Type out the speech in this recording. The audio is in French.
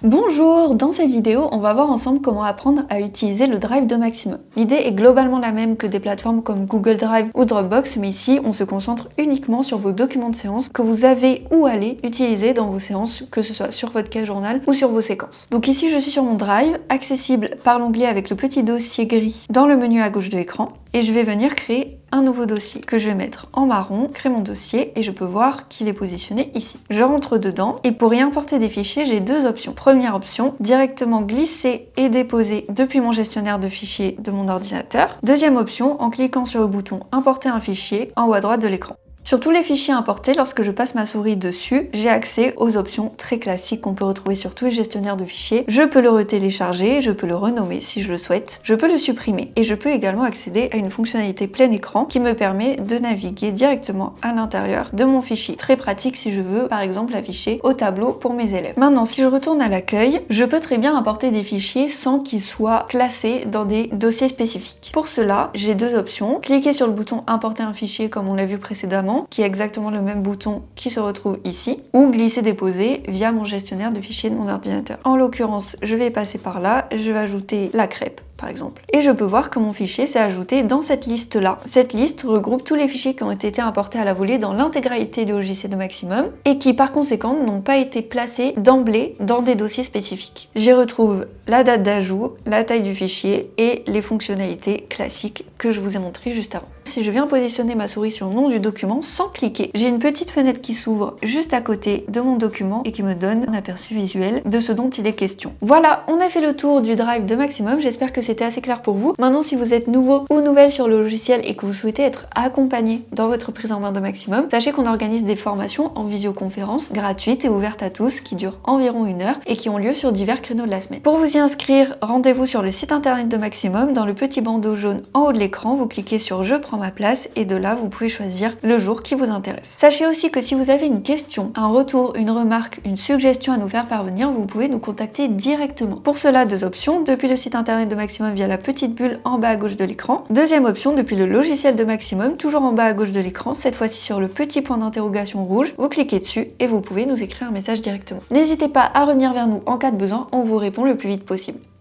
Bonjour, dans cette vidéo, on va voir ensemble comment apprendre à utiliser le Drive de Maximum. L'idée est globalement la même que des plateformes comme Google Drive ou Dropbox, mais ici, on se concentre uniquement sur vos documents de séance que vous avez ou allez utiliser dans vos séances, que ce soit sur votre cahier journal ou sur vos séquences. Donc ici, je suis sur mon Drive, accessible par l'onglet avec le petit dossier gris dans le menu à gauche de l'écran, et je vais venir créer un nouveau dossier que je vais mettre en marron, créer mon dossier et je peux voir qu'il est positionné ici. Je rentre dedans et pour y importer des fichiers, j'ai deux options. Première option, directement glisser et déposer depuis mon gestionnaire de fichiers de mon ordinateur. Deuxième option, en cliquant sur le bouton importer un fichier en haut à droite de l'écran. Sur tous les fichiers importés, lorsque je passe ma souris dessus, j'ai accès aux options très classiques qu'on peut retrouver sur tous les gestionnaires de fichiers. Je peux le retélécharger, je peux le renommer si je le souhaite, je peux le supprimer et je peux également accéder à une fonctionnalité plein écran qui me permet de naviguer directement à l'intérieur de mon fichier. Très pratique si je veux par exemple afficher au tableau pour mes élèves. Maintenant, si je retourne à l'accueil, je peux très bien importer des fichiers sans qu'ils soient classés dans des dossiers spécifiques. Pour cela, j'ai deux options. Cliquer sur le bouton importer un fichier comme on l'a vu précédemment, qui est exactement le même bouton qui se retrouve ici, ou glisser-déposer via mon gestionnaire de fichiers de mon ordinateur. En l'occurrence, je vais passer par là, je vais ajouter la crêpe par exemple. Et je peux voir que mon fichier s'est ajouté dans cette liste-là. Cette liste regroupe tous les fichiers qui ont été importés à la volée dans l'intégralité du logiciel de Maximum et qui par conséquent n'ont pas été placés d'emblée dans des dossiers spécifiques. J'y retrouve la date d'ajout, la taille du fichier et les fonctionnalités classiques que je vous ai montrées juste avant. Si je viens positionner ma souris sur le nom du document sans cliquer, j'ai une petite fenêtre qui s'ouvre juste à côté de mon document et qui me donne un aperçu visuel de ce dont il est question. Voilà, on a fait le tour du Drive de Maximum, j'espère que c'était assez clair pour vous. Maintenant, si vous êtes nouveau ou nouvelle sur le logiciel et que vous souhaitez être accompagné dans votre prise en main de Maximum, sachez qu'on organise des formations en visioconférence gratuites et ouvertes à tous qui durent environ 1 heure et qui ont lieu sur divers créneaux de la semaine. Pour vous y inscrire, rendez-vous sur le site internet de Maximum. Dans le petit bandeau jaune en haut de l'écran, vous cliquez sur Je prends ma place et de là, vous pouvez choisir le jour qui vous intéresse. Sachez aussi que si vous avez une question, un retour, une remarque, une suggestion à nous faire parvenir, vous pouvez nous contacter directement. Pour cela, deux options, depuis le site internet de Maximum via la petite bulle en bas à gauche de l'écran. Deuxième option, depuis le logiciel de Maximum, toujours en bas à gauche de l'écran, cette fois-ci sur le petit point d'interrogation rouge, vous cliquez dessus et vous pouvez nous écrire un message directement. N'hésitez pas à revenir vers nous en cas de besoin, on vous répond le plus vite possible.